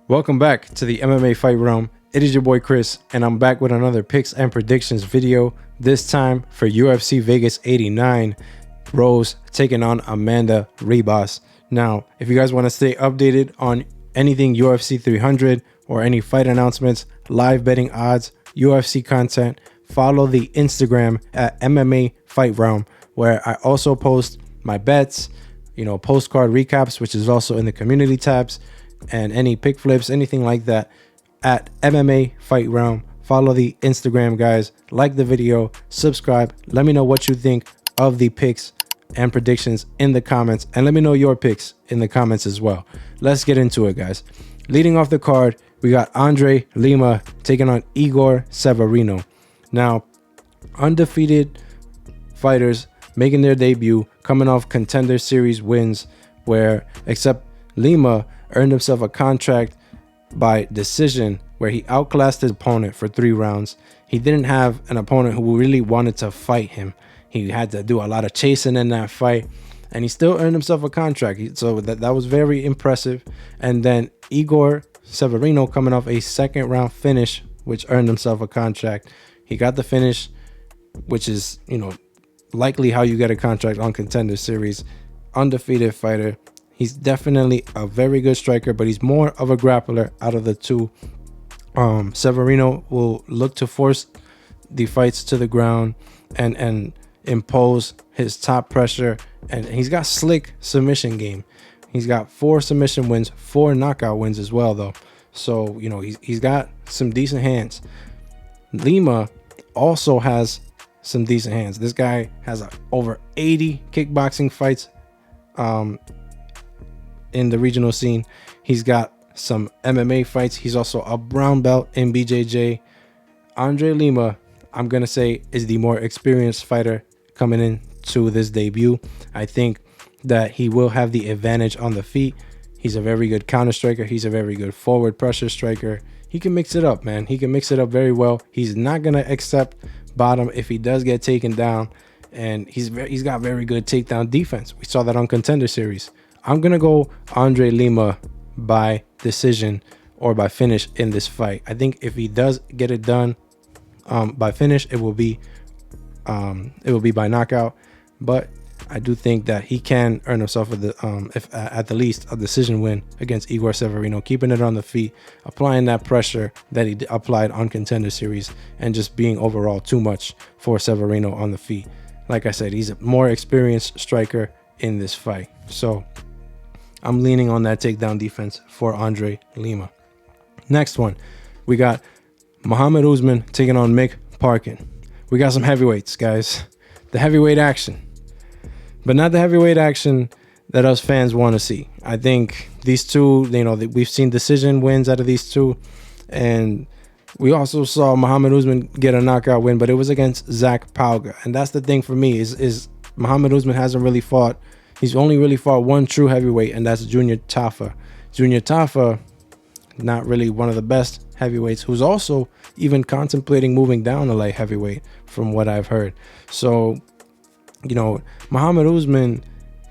Welcome back to the MMA Fight Realm. It is your boy Chris, and I'm back with another picks and predictions video. This time for UFC Vegas 89, Rose taking on Amanda Ribas. Now, if you guys want to stay updated on anything UFC 300 or any fight announcements, live betting odds, UFC content, follow the Instagram at MMA Fight Realm, where I also post my bets, postcard recaps, which is also in the community tabs, and any pick flips, anything like that at MMA Fight Realm. Follow the Instagram, guys. Like the video, subscribe. Let me know what you think of the picks and predictions in the comments, and let me know your picks in the comments as well. Let's get into it, guys. Leading off the card, we got Andre Lima taking on Igor Severino. Now, undefeated fighters making their debut, coming off Contender Series wins, where except Lima earned himself a contract by decision where he outclassed his opponent for 3 rounds. He didn't have an opponent who really wanted to fight him. He had to do a lot of chasing in that fight, and he still earned himself a contract. So that was very impressive. And then Igor Severino coming off a 2nd round finish, which earned himself a contract. He got the finish, which is, likely how you get a contract on Contender Series. Undefeated fighter. He's definitely a very good striker, but he's more of a grappler out of the two. Severino will look to force the fights to the ground and impose his top pressure. And he's got slick submission game. He's got 4 submission wins, 4 knockout wins as well, though. So, he's got some decent hands. Lima also has some decent hands. This guy has over 80 kickboxing fights in the regional scene. He's got some MMA fights. He's also a brown belt in BJJ. Andre Lima, I'm gonna say, is the more experienced fighter coming into this debut. I think that he will have the advantage on the feet. He's a very good counter striker. He's a very good forward pressure striker. He can mix it up, man. He can mix it up very well. He's not gonna accept bottom if he does get taken down, and he's got very good takedown defense. We saw that on Contender Series. I'm gonna go Andre Lima by decision or by finish in this fight. I think if he does get it done by finish, it will be by knockout. But I do think that he can earn himself if at the least a decision win against Igor Severino, keeping it on the feet, applying that pressure that he applied on Contender Series, and just being overall too much for Severino on the feet. Like I said, he's a more experienced striker in this fight. So I'm leaning on that takedown defense for Andre Lima. Next one, we got Mohammed Usman taking on Mick Parkin. We got some heavyweights, guys. The heavyweight action. But not the heavyweight action that us fans want to see. I think these two, we've seen decision wins out of these two. And we also saw Mohammed Usman get a knockout win, but it was against Zach Pauga. And that's the thing for me is Mohammed Usman hasn't really fought. He's only really fought one true heavyweight, and that's Junior Tafa. Junior Tafa, not really one of the best heavyweights, who's also even contemplating moving down to light heavyweight from what I've heard. So, Mohammed Usman,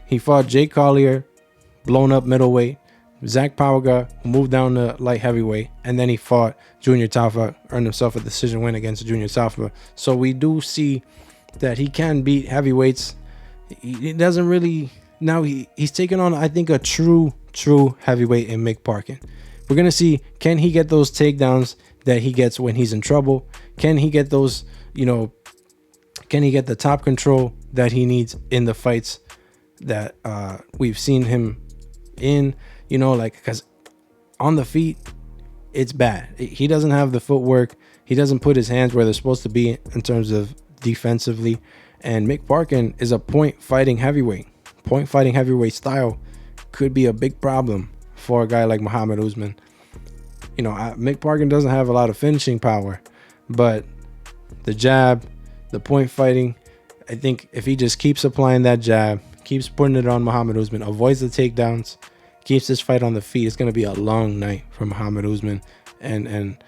he fought Jake Collier, blown up middleweight, Zach Pauga, who moved down to light heavyweight, and then he fought Junior Tafa, earned himself a decision win against Junior Tafa. So we do see that he can beat heavyweights. He doesn't really, now he's taking on, I think, a true heavyweight in Mick Parkin. We're going to see, can he get those takedowns that he gets when he's in trouble? Can he get those, can he get the top control that he needs in the fights that we've seen him in? Because on the feet, it's bad. He doesn't have the footwork. He doesn't put his hands where they're supposed to be in terms of defensively. And Mick Parkin is a point fighting heavyweight. Point fighting heavyweight style could be a big problem for a guy like Mohammed Usman. Mick Parkin doesn't have a lot of finishing power, but the jab, the point fighting, I think if he just keeps applying that jab, keeps putting it on Mohammed Usman, avoids the takedowns, keeps this fight on the feet, it's going to be a long night for Mohammed Usman, and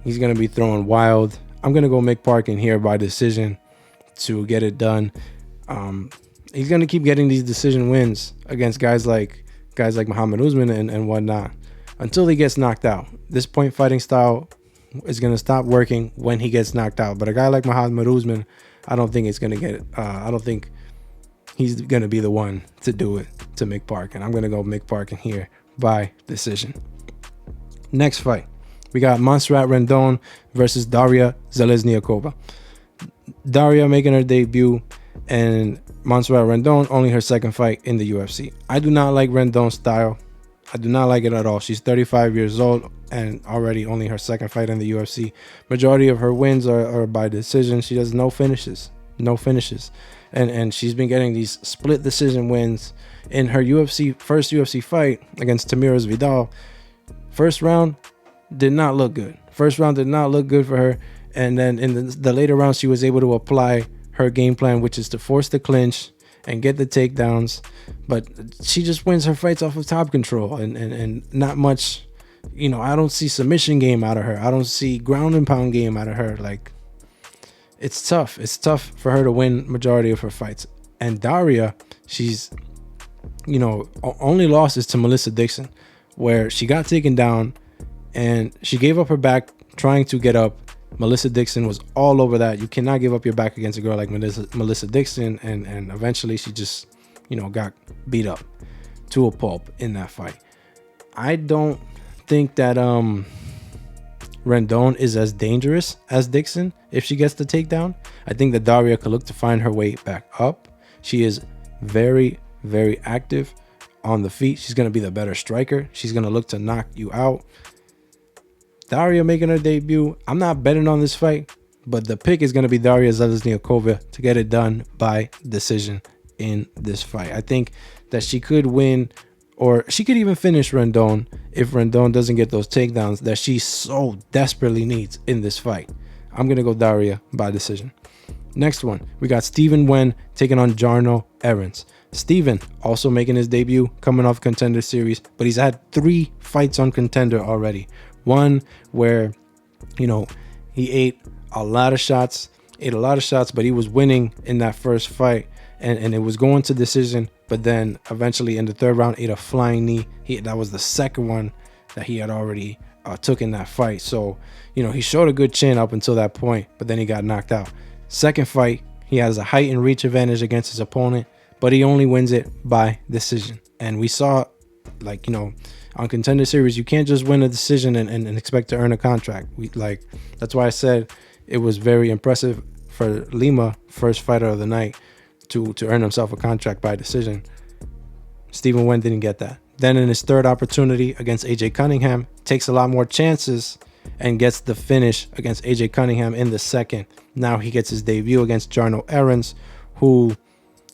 he's going to be throwing wild. I'm going to go Mick Parkin here by decision to get it done. He's going to keep getting these decision wins against guys like Mohammed Usman and whatnot. until he gets knocked out. This point fighting style is going to stop working when he gets knocked out. But a guy like Mohammed Usman, I don't think it's going to get it. I don't think he's going to be the one to do it to Mick Parkin. I'm going to go Mick Parkin here by decision. Next fight, we got Montserrat Rendon versus Darya Zheleznyakova. Darya making her debut, and Montserrat Rendon only her second fight in the UFC. I do not like Rendon's style. I do not like it at all. She's 35 years old and already only her second fight in the UFC. Majority of her wins are by decision. She does no finishes. And she's been getting these split decision wins. In her first UFC fight against Tamires Vidal, first round did not look good. First round did not look good for her. And then in the later rounds, she was able to apply her game plan, which is to force the clinch and get the takedowns. But she just wins her fights off of top control and not much. I don't see submission game out of her. I don't see ground and pound game out of her. Like, it's tough. It's tough for her to win majority of her fights. And Darya, she's, only losses to Melissa Dixon, where she got taken down and she gave up her back trying to get up. Melissa Dixon was all over that. You cannot give up your back against a girl like Melissa Dixon. And eventually she just, got beat up to a pulp in that fight. I don't think that Rendon is as dangerous as Dixon if she gets the takedown. I think that Darya could look to find her way back up. She is very, very active on the feet. She's going to be the better striker. She's going to look to knock you out. Darya making her debut. I'm not betting on this fight, but the pick is going to be Darya Zheleznyakova to get it done by decision in this fight. I think that she could win, or she could even finish Rendon if Rendon doesn't get those takedowns that she so desperately needs in this fight. I'm going to go Darya by decision. Next one, we got Stephen Nguyen taking on Jarno Errens. Stephen also making his debut, coming off Contender Series, but he's had 3 fights on Contender already. One where, he ate a lot of shots, but he was winning in that first fight, and it was going to decision. But then eventually in the third round, ate a flying knee. That was the second one that he had already took in that fight. So, he showed a good chin up until that point, but then he got knocked out. Second fight, he has a height and reach advantage against his opponent, but he only wins it by decision. And we saw, on Contender Series, you can't just win a decision and expect to earn a contract. That's why I said it was very impressive for Lima, first fighter of the night, to earn himself a contract by decision. Stephen Nguyen didn't get that. Then in his third opportunity against AJ Cunningham, takes a lot more chances and gets the finish against AJ Cunningham in the second. Now he gets his debut against Jarno Errens, who,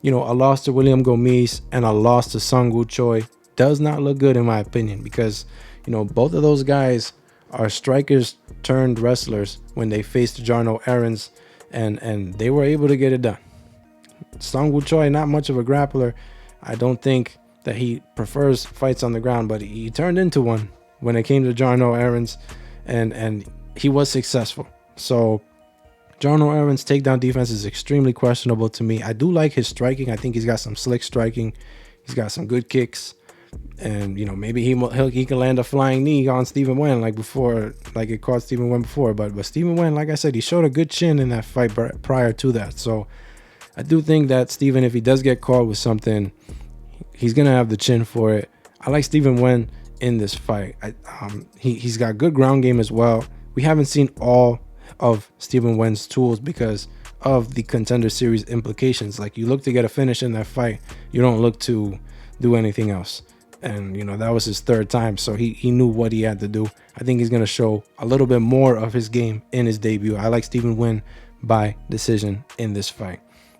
a loss to William Gomis and a loss to Sung-Woo Choi does not look good in my opinion, because both of those guys are strikers turned wrestlers when they faced Jarno Errens, and they were able to get it done. Sung-Woo Choi, not much of a grappler. I don't think that he prefers fights on the ground, but he turned into one when it came to Jarno Errens, and he was successful. So Jarno Errens' takedown defense is extremely questionable to me. I do like his striking. I think he's got some slick striking. He's got some good kicks. And maybe he can land a flying knee on Stephen Nguyen like it caught Stephen Nguyen before. But Stephen Nguyen, like I said, he showed a good chin in that fight prior to that. So I do think that Stephen, if he does get caught with something, he's gonna have the chin for it. I like Stephen Nguyen in this fight. He's got good ground game as well. We haven't seen all of Stephen Nguyen's tools because of the Contender Series implications. Like, you look to get a finish in that fight, you don't look to do anything else. And that was his third time, so he knew what he had to do. I think he's going to show a little bit more of his game in his debut. I like Stephen Nguyen by decision in this fight.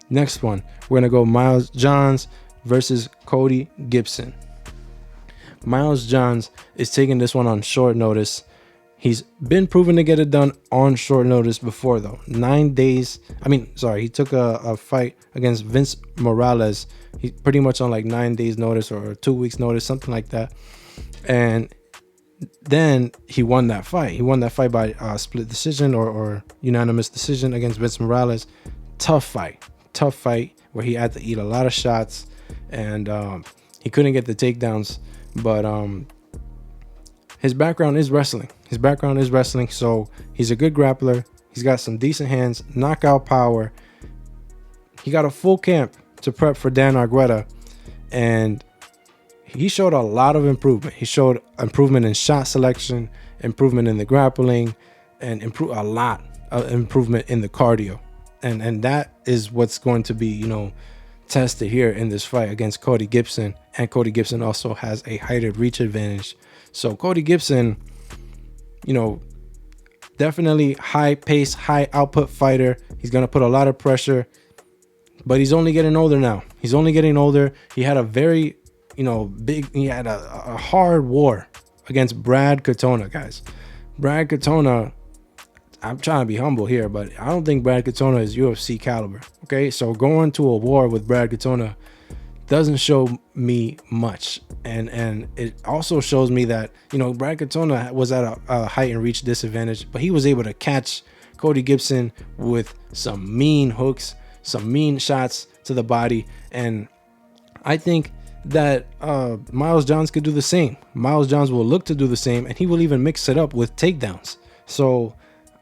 Next one, we're going to go Miles Johns versus Cody Gibson. Miles Johns is taking this one on short notice. He's been proven to get it done on short notice before, though. He took a fight against Vince Morales. He's pretty much on like 9 days notice or 2 weeks notice, something like that. And then he won that fight. He won that fight by split decision or unanimous decision against Vince Morales. Tough fight where he had to eat a lot of shots, and he couldn't get the takedowns. But his background is wrestling. So he's a good grappler. He's got some decent hands, knockout power. He got a full camp to prep for Dan Argueta, and he showed a lot of improvement. He showed improvement in shot selection, improvement in the grappling, and a lot of improvement in the cardio. And that is what's going to be, tested here in this fight against Cody Gibson. And Cody Gibson also has a height and reach advantage. So Cody Gibson, definitely high pace, high output fighter. He's going to put a lot of pressure, but he's only getting older now. He had a very, he had a hard war against Brad Katona, guys. Brad Katona, I'm trying to be humble here, but I don't think Brad Katona is UFC caliber. Okay, so going to a war with Brad Katona doesn't show me much, and it also shows me that Brad Katona was at a height and reach disadvantage, but he was able to catch Cody Gibson with some mean hooks, some mean shots to the body, and I think that Miles Johns could do the same. Miles Johns will look to do the same, and he will even mix it up with takedowns. So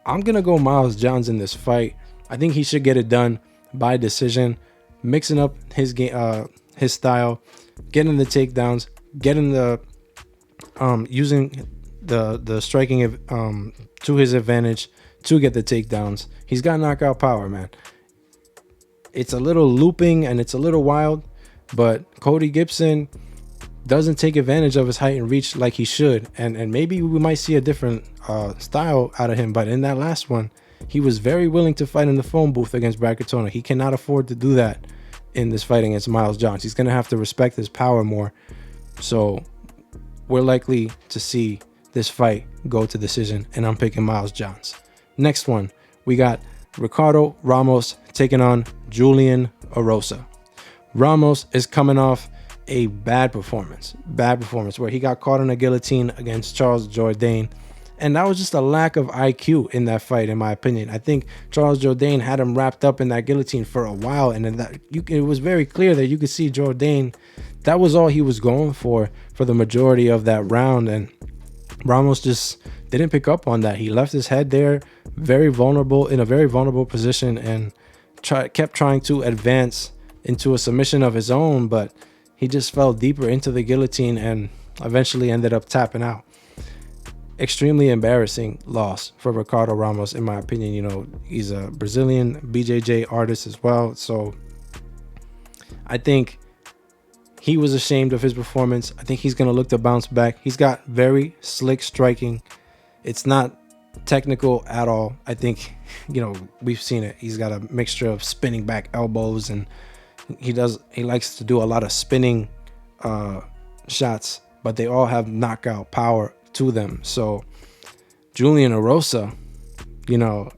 I'm gonna go Miles Johns in this fight. I think he should get it done by decision, mixing up his game, his style, getting the takedowns, getting the using the striking to his advantage to get the takedowns. He's got knockout power, man. It's a little looping and it's a little wild, but Cody Gibson doesn't take advantage of his height and reach like he should, and maybe we might see a different style out of him. But in that last one, he was very willing to fight in the phone booth against Brad Katona. He cannot afford to do that in this fight against Miles Johns. He's gonna have to respect his power more. So we're likely to see this fight go to decision, and I'm picking Miles Johns. Next one, we got Ricardo Ramos taking on Julian Erosa. Ramos is coming off a bad performance where he got caught on a guillotine against Charles Jourdain, and that was just a lack of IQ in that fight, in my opinion. I think Charles Jourdain had him wrapped up in that guillotine for a while, and it was very clear that you could see Jourdain, that was all he was going for the majority of that round, and Ramos just didn't pick up on that. He left his head there, in a very vulnerable position, and kept trying to advance into a submission of his own, but he just fell deeper into the guillotine and eventually ended up tapping out. Extremely embarrassing loss for Ricardo Ramos, in my opinion. He's a Brazilian BJJ artist as well, so I think he was ashamed of his performance. I think he's going to look to bounce back. He's got very slick striking. It's not technical at all. I think, we've seen it. He's got a mixture of spinning back elbows, and he likes to do a lot of spinning shots, but they all have knockout power to them. So Julian Erosa,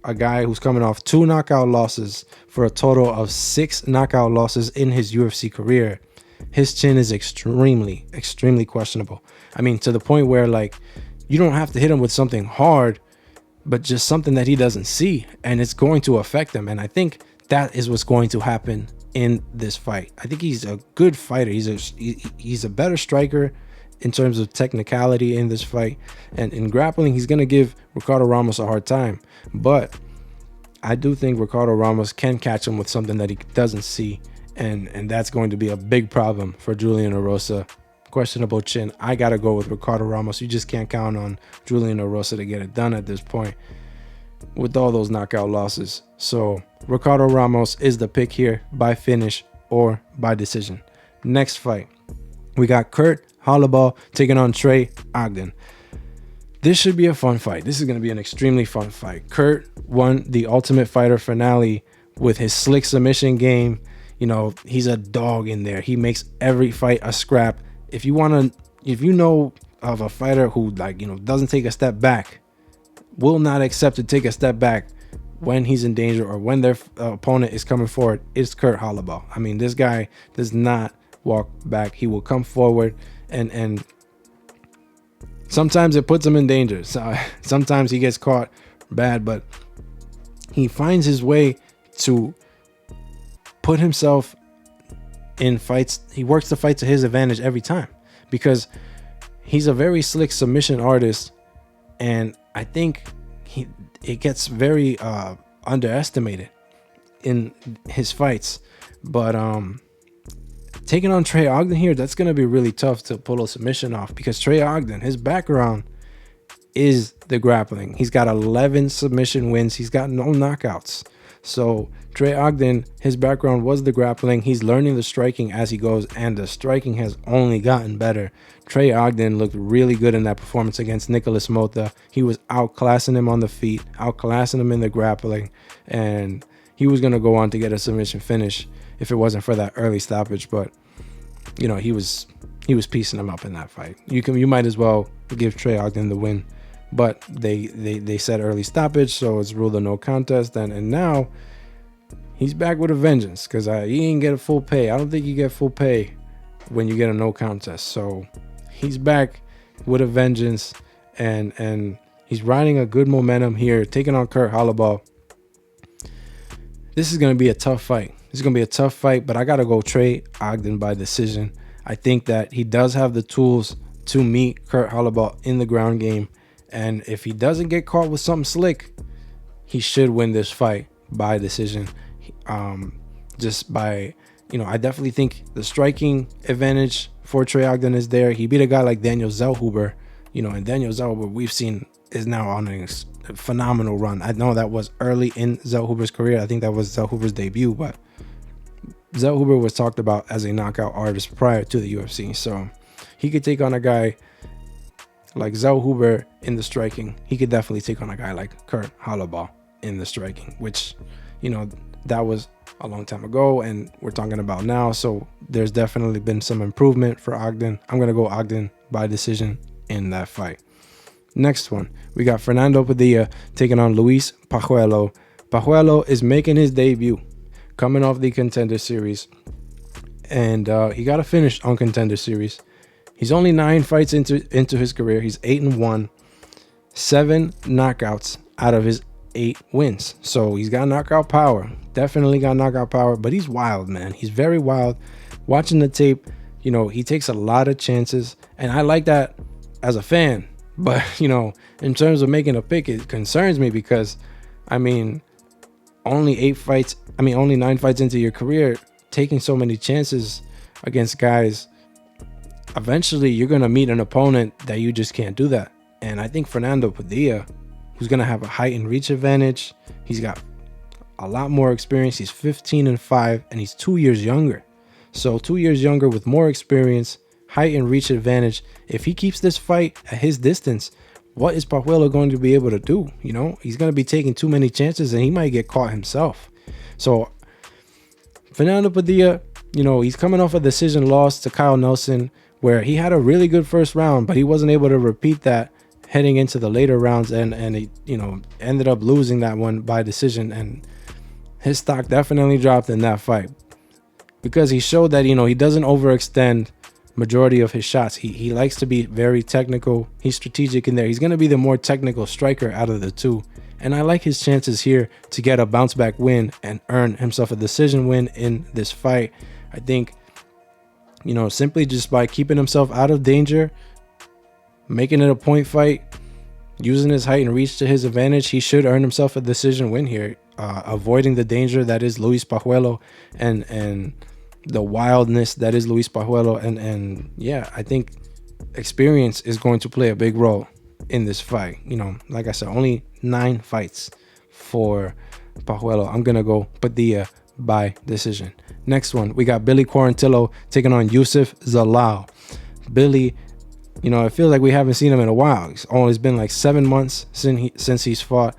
a guy who's coming off 2 knockout losses for a total of 6 knockout losses in his UFC career. His chin is extremely, extremely questionable. I mean, to the point where you don't have to hit him with something hard, but just something that he doesn't see, and it's going to affect him. And I think that is what's going to happen in this fight. I think he's a good fighter. He's a better striker in terms of technicality in this fight, and in grappling he's going to give Ricardo Ramos a hard time, but I do think Ricardo Ramos can catch him with something that he doesn't see, and that's going to be a big problem for Julian Erosa. Questionable chin. I gotta go with Ricardo Ramos. You just can't count on Julian Erosa to get it done at this point with all those knockout losses. So Ricardo Ramos is the pick here, by finish or by decision. Next fight, we got Kurt Holobaugh taking on Trey Ogden. This should be a fun fight. This is going to be an extremely fun fight. Kurt won the Ultimate Fighter finale with his slick submission game. He's a dog in there. He makes every fight a scrap. If you know of a fighter who doesn't take a step back, will not accept to take a step back when he's in danger or when their opponent is coming forward, it's Kurt Holobaugh. I mean, this guy does not walk back. He will come forward, and sometimes it puts him in danger. So sometimes he gets caught bad, but he finds his way to put himself in fights. He works the fight to his advantage every time, because he's a very slick submission artist, and I think it gets very underestimated in his fights. But taking on Trey Ogden here, that's going to be really tough to pull a submission off, because Trey Ogden, his background is the grappling. He's got 11 submission wins. He's got no knockouts. So Trey Ogden, his background was the grappling. He's learning the striking as he goes, and the striking has only gotten better. Trey Ogden looked really good in that performance against Nicholas Mota. He was outclassing him on the feet, outclassing him in the grappling, and he was going to go on to get a submission finish if it wasn't for that early stoppage. But you know, he was piecing him up in that fight. You might as well give Trey Ogden the win, but they said early stoppage, so it's ruled a no contest. And now he's back with a vengeance, because he ain't get a full pay. I don't think you get full pay when you get a no contest. So he's back with a vengeance, and he's riding a good momentum here, taking on Kurt Holobaugh. This is going to be a tough fight. But I got to go Trey Ogden by decision. I think that he does have the tools to meet Kurt Holobaugh in the ground game. And if he doesn't get caught with something slick, he should win this fight by decision. Just by, I definitely think the striking advantage for Trey Ogden is there. He beat a guy like Daniel Zellhuber, and Daniel Zellhuber we've seen is now on a phenomenal run. I know that was early in Zellhuber's career. I think that was Zellhuber's debut, but Zellhuber was talked about as a knockout artist prior to the UFC. So he could take on a guy like Zellhuber in the striking. He could definitely take on a guy like Kurt Holobaugh in the striking, which, that was a long time ago and we're talking about now. So there's definitely been some improvement for Ogden. I'm going to go Ogden by decision in that fight. Next one, we got Fernando Padilla taking on Luis Pajuelo. Pajuelo is making his debut, coming off the Contender Series, and he got a finish on Contender Series. He's only 9 fights into his career. He's 8-1, 7 knockouts out of his 8 wins. So he's got knockout power. Definitely got knockout power, but he's wild, man. He's very wild. Watching the tape, he takes a lot of chances, and I like that as a fan. But, in terms of making a pick, it concerns me because, only 9 fights into your career, taking so many chances against guys, eventually you're going to meet an opponent that you just can't do that. And I think Fernando Padilla, who's going to have a height and reach advantage, he's got a lot more experience. He's 15-5, and he's 2 years younger. So 2 years younger with more experience, height and reach advantage. If he keeps this fight at his distance, what is Pajuelo going to be able to do? He's going to be taking too many chances, and he might get caught himself. So Fernando Padilla, he's coming off a decision loss to Kyle Nelson, where he had a really good first round, but he wasn't able to repeat that heading into the later rounds, and he ended up losing that one by decision. And his stock definitely dropped in that fight because he showed that he doesn't overextend majority of his shots. He likes to be very technical. He's strategic in there. He's going to be the more technical striker out of the two, and I like his chances here to get a bounce back win and earn himself a decision win in this fight. I think simply just by keeping himself out of danger, making it a point fight, using his height and reach to his advantage, he should earn himself a decision win here, avoiding the danger that is Luis Pajuelo and the wildness that is Luis Pajuelo. And yeah, I think experience is going to play a big role in this fight. Like I said, only 9 fights for Pajuelo. I'm gonna go Padilla by decision. Next one, we got Billy Quarantillo taking on Youssef Zalal. Billy, it feels like we haven't seen him in a while. It's been like 7 months since he's fought.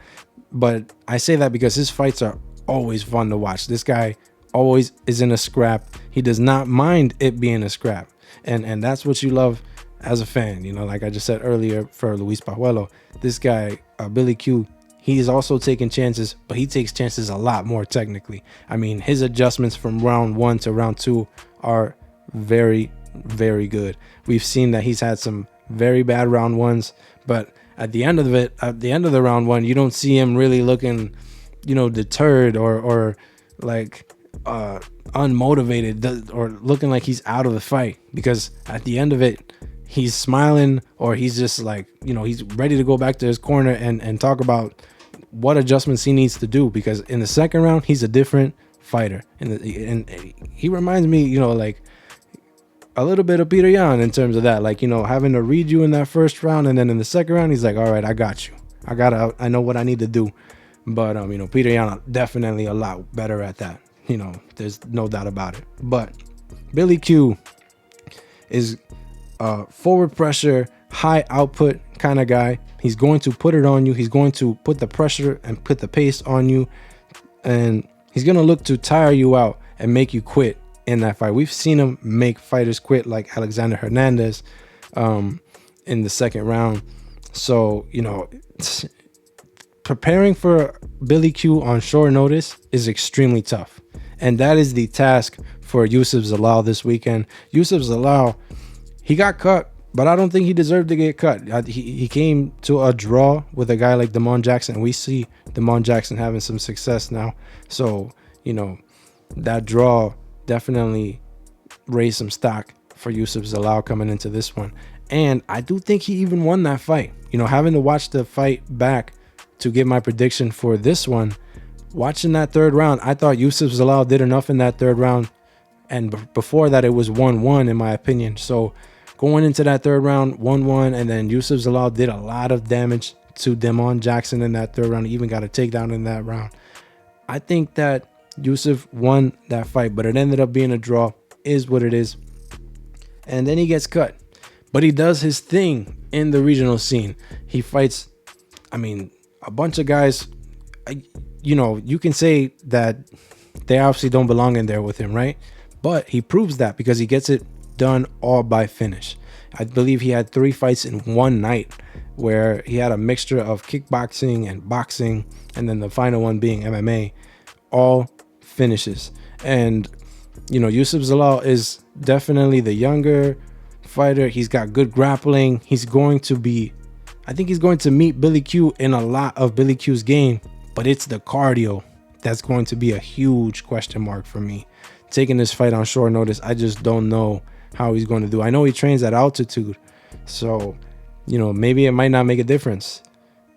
But I say that because his fights are always fun to watch. This guy always is in a scrap. He does not mind it being a scrap. And that's what you love as a fan. Like I just said earlier for Luis Pajuelo, this guy, Billy Q, he is also taking chances, but he takes chances a lot more technically. His adjustments from round 1 to round 2 are very, very good. We've seen that he's had some very bad round 1s, but at the end of the round 1, you don't see him really looking, deterred or like unmotivated or looking like he's out of the fight, because at the end of it, he's smiling, or he's just like, he's ready to go back to his corner and talk about what adjustments he needs to do, because in the second round he's a different fighter, and he reminds me, like a little bit of Peter Yan in terms of that, like, having to read you in that first round, and then in the second round he's like, all right, I got you, I know what I need to do. But Peter Yan definitely a lot better at that, there's no doubt about it. But Billy Q is forward pressure, high output kind of guy. He's going to put it on you. He's going to put the pressure and put the pace on you, and he's going to look to tire you out and make you quit in that fight. We've seen him make fighters quit, like Alexander Hernandez in the second round. So, preparing for Billy Q on short notice is extremely tough, and that is the task for Youssef Zalal this weekend. Youssef Zalal, he got cut, but I don't think he deserved to get cut. He came to a draw with a guy like Damon Jackson. We see Damon Jackson having some success now. So, that draw definitely raised some stock for Youssef Zalal coming into this one. And I do think he even won that fight. Having to watch the fight back to give my prediction for this one, watching that third round, I thought Youssef Zalal did enough in that third round. And before that, it was 1-1 in my opinion. So going into that third round, 1-1, and then Youssef Zalal did a lot of damage to Damon Jackson in that third round. He even got a takedown in that round. I think that Youssef won that fight, but it ended up being a draw. Is what it is. And then he gets cut. But he does his thing in the regional scene. He fights, a bunch of guys. You can say that they obviously don't belong in there with him, right? But he proves that because he gets it done all by finish. I believe he had 3 fights in one night where he had a mixture of kickboxing and boxing, and then the final one being MMA, all finishes. And Youssef Zalal is definitely the younger fighter. He's got good grappling. I think he's going to meet Billy Q in a lot of Billy Q's game, but it's the cardio that's going to be a huge question mark for me. Taking this fight on short notice, I just don't know how he's going to do. I know he trains at altitude, so maybe it might not make a difference,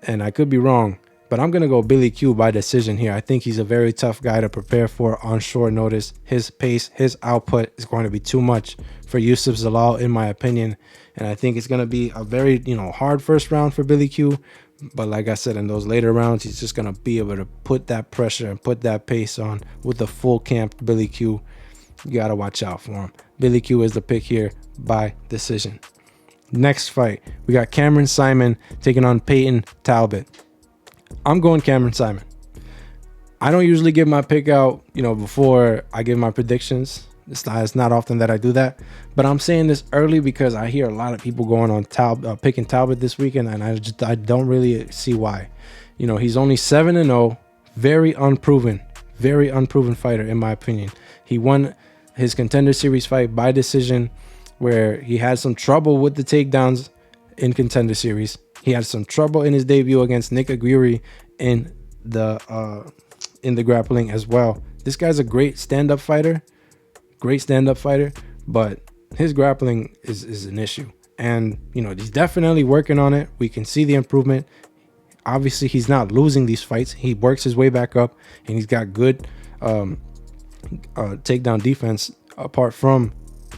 and I could be wrong, but I'm gonna go Billy Q by decision here. I think he's a very tough guy to prepare for on short notice. His pace, his output is going to be too much for Youssef Zalal, in my opinion, and I think it's gonna be a very hard first round for Billy Q. But like I said, in those later rounds, he's just going to be able to put that pressure and put that pace on with the full camp Billy Q. You got to watch out for him. Billy Q is the pick here by decision. Next fight, we got Cameron Saaiman taking on Peyton Talbot. I'm going Cameron Saaiman. I don't usually give my pick out, before I give my predictions. It's not often that I do that, but I'm saying this early because I hear a lot of people going on picking Talbot this weekend, and I don't really see why. He's only 7-0, very unproven fighter in my opinion. He won his Contender Series fight by decision, where he had some trouble with the takedowns in Contender Series. He had some trouble in his debut against Nick Aguirre in the grappling as well. This guy's a great stand-up fighter. But his grappling is an issue, and he's definitely working on it. We can see the improvement. Obviously, he's not losing these fights. He works his way back up, and he's got good takedown defense apart from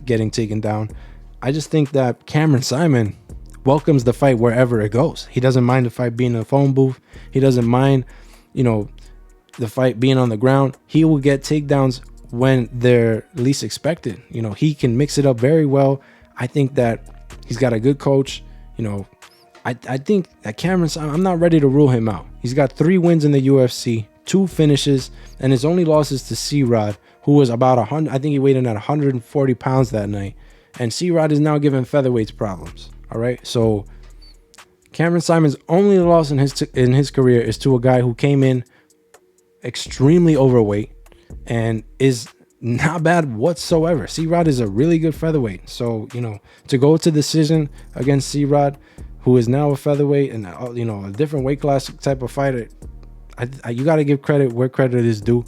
getting taken down. I just think that Cameron Saaiman welcomes the fight wherever it goes. He doesn't mind the fight being in a phone booth. He doesn't mind the fight being on the ground. He will get takedowns when they're least expected. He can mix it up very well. I think that he's got a good coach. I think that Cameron, I'm not ready to rule him out. He's got 3 wins in the UFC, 2 finishes, and his only losses to C-Rod, who was about 100. I think he weighed in at 140 pounds that night. And C-Rod is now giving featherweights problems. All right, so Cameron Saaiman's only loss in his career is to a guy who came in extremely overweight and is not bad whatsoever. C-Rod is a really good featherweight. So, to go to decision against C-Rod, who is now a featherweight and, a different weight class type of fighter, you got to give credit where credit is due.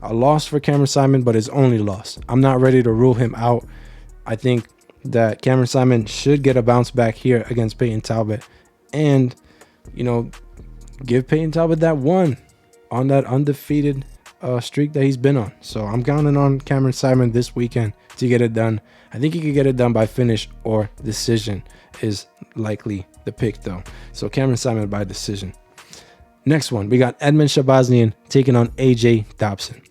A loss for Cameron Saaiman, but his only loss. I'm not ready to rule him out. I think that Cameron Saaiman should get a bounce back here against Peyton Talbot, and give Peyton Talbot that one on that undefeated streak that he's been on. So I'm counting on Cameron Saaiman this weekend to get it done. I think he could get it done by finish or decision is likely the pick though. So Cameron Saaiman by decision. Next one, we got Edmen Shahbazyan taking on AJ Dobson.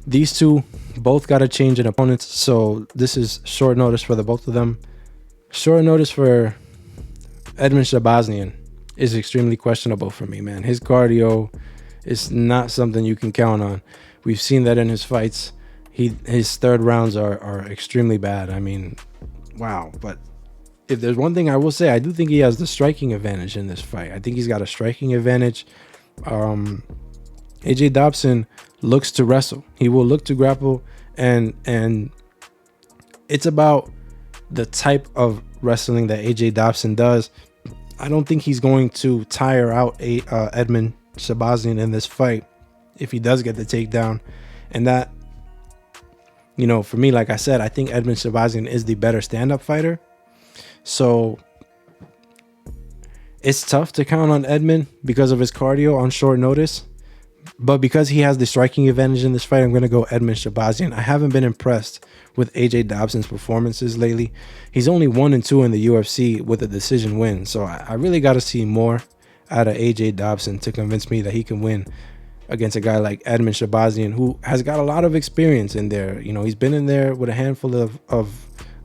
These two both got a change in opponents, so this is short notice for the both of them. Short notice for Edmen Shahbazyan is extremely questionable for me, man. His cardio is not something you can count on. We've seen that in his fights. His third rounds are extremely bad. I mean, wow. But if there's one thing I will say, I do think he has the striking advantage in this fight. I think he's got a striking advantage. AJ Dobson looks to wrestle. He will look to grapple, and it's about the type of wrestling that AJ Dobson does. I don't think he's going to tire out Edmen Shahbazyan in this fight if he does get the takedown. And that, for me, like I said, I think Edmen Shahbazyan is the better stand-up fighter. So it's tough to count on Edmen because of his cardio on short notice. But because he has the striking advantage in this fight, I'm going to go Edmen Shahbazyan. I haven't been impressed with AJ Dobson's performances lately. He's only 1-2 in the UFC with a decision win. So I really got to see more out of AJ Dobson to convince me that he can win against a guy like Edmen Shahbazyan, who has got a lot of experience in there. He's been in there with a handful of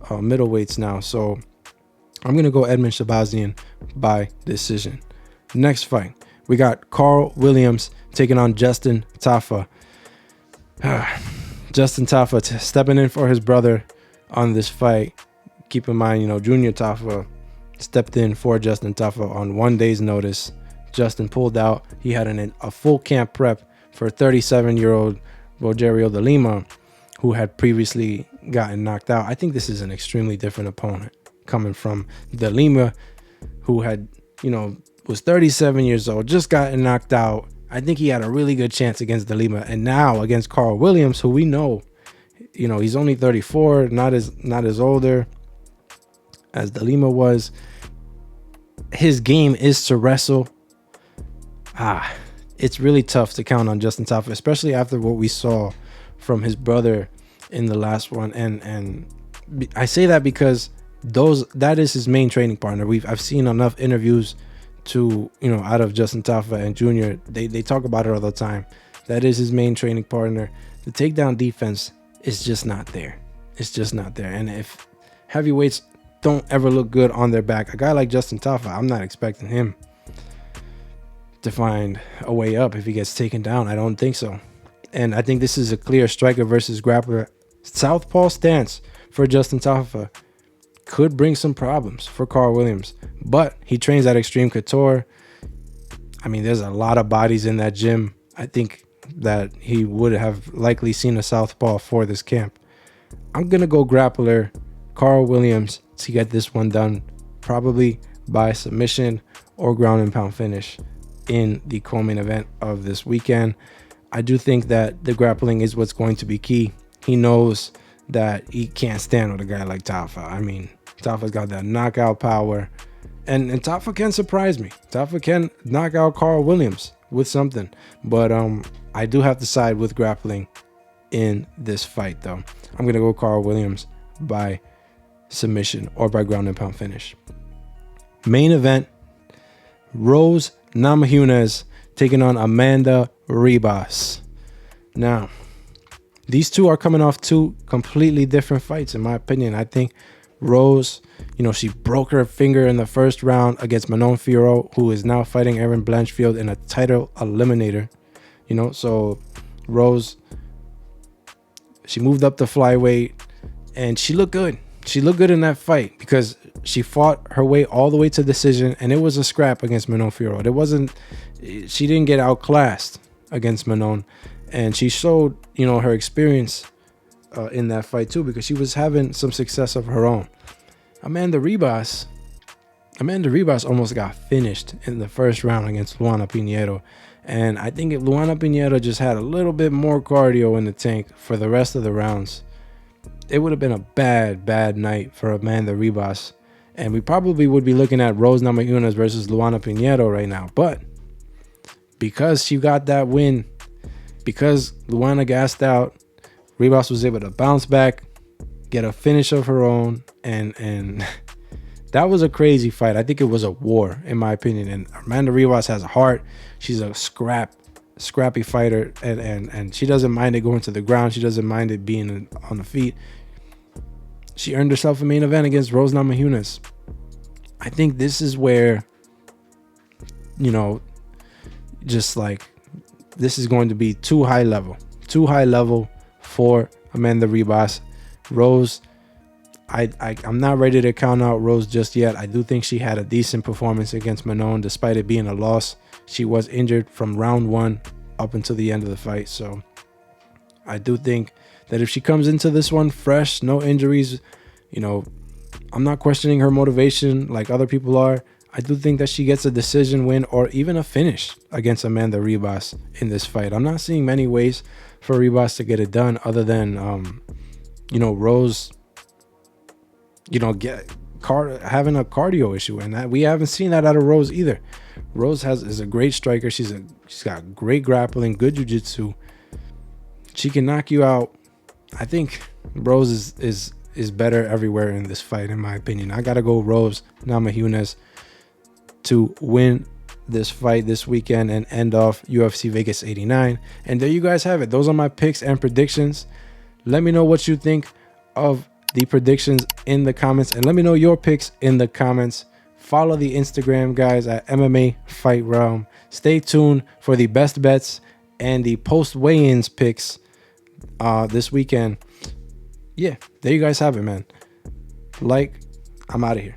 middleweights now. So I'm going to go Edmen Shahbazyan by decision. Next fight, we got Carl Williams taking on Justin Tafa. Justin Tafa stepping in for his brother on this fight. Keep in mind, Junior Tafa stepped in for Justin Tafa on 1 day's notice. Justin pulled out. He had a full camp prep for 37-year-old Rogerio de Lima, who had previously gotten knocked out. I think this is an extremely different opponent coming from de Lima, who had, was 37 years old, just gotten knocked out. I think he had a really good chance against de Lima, and now against Carl Williams, who we know, he's only 34, not as older as de Lima was. His game is to wrestle. It's really tough to count on Justin Tafa, especially after what we saw from his brother in the last one. And I say that because that is his main training partner. I've seen enough interviews to out of Justin Tafa and Junior. They talk about it all the time. That is his main training partner. The takedown defense is just not there. It's just not there. And if heavyweights don't ever look good on their back, a guy like Justin Tafa, I'm not expecting him to find a way up if he gets taken down. I don't think so. And I think this is a clear striker versus grappler. Southpaw stance for Justin Tafa could bring some problems for Carl Williams, but he trains at Extreme Couture. I mean, there's a lot of bodies in that gym. I think that he would have likely seen a southpaw for this camp. I'm gonna go grappler Carl Williams to get this one done, probably by submission or ground and pound finish in the co-main event of this weekend. I do think that the grappling is what's going to be key. He knows that he can't stand with a guy like Tafa. I mean, Tafa's got that knockout power, and Tafa can surprise me. Tafa can knock out Carl Williams with something, but I do have to side with grappling in this fight though. I'm gonna go Carl Williams by submission or by ground and pound finish. Main event, Rose Namajunas taking on Amanda Ribas. Now, these two are coming off two completely different fights, in my opinion. I think Rose, she broke her finger in the first round against Manon Fiorot, who is now fighting Erin Blanchfield in a title eliminator. So Rose, she moved up to flyweight, and she looked good. She looked good in that fight because she fought her way all the way to decision, and it was a scrap against Manon Fiorot. She didn't get outclassed against Manon, and she showed, her experience in that fight too, because she was having some success of her own. Amanda Ribas almost got finished in the first round against Luana Pinheiro, and I think if Luana Pinheiro just had a little bit more cardio in the tank for the rest of the rounds, it would have been a bad night for Amanda Ribas. And we probably would be looking at Rose Namajunas versus Luana Pinheiro right now. But because she got that win, because Luana gassed out, Ribas was able to bounce back, get a finish of her own, and that was a crazy fight. I think it was a war, in my opinion. And Amanda Ribas has a heart. She's a scrappy fighter, and she doesn't mind it going to the ground. She doesn't mind it being on the feet. She earned herself a main event against Rose Namajunas. I think this is where, you know, just like, this is going to be too high level for Amanda Ribas. Rose, I'm not ready to count out Rose just yet. I do think she had a decent performance against Manon, despite it being a loss. She was injured from round 1 up until the end of the fight. So I do think that if she comes into this one fresh, no injuries, you know, I'm not questioning her motivation like other people are. I do think that she gets a decision win or even a finish against Amanda Ribas in this fight. I'm not seeing many ways for Ribas to get it done other than, you know, Rose, you know, having a cardio issue, and that we haven't seen that out of Rose either. Rose is a great striker. She's got great grappling, good jiu-jitsu. She can knock you out. I think Rose is better everywhere in this fight, in my opinion. I gotta go Rose Namajunas to win this fight this weekend and end off UFC Vegas 89. And there you guys have it. Those are my picks and predictions. Let me know what you think of the predictions in the comments, and let me know your picks in the comments. Follow the Instagram guys at MMA Fight Realm. Stay tuned for the best bets and the post weigh-ins picks this weekend. Yeah, there you guys have it, man. I'm out of here.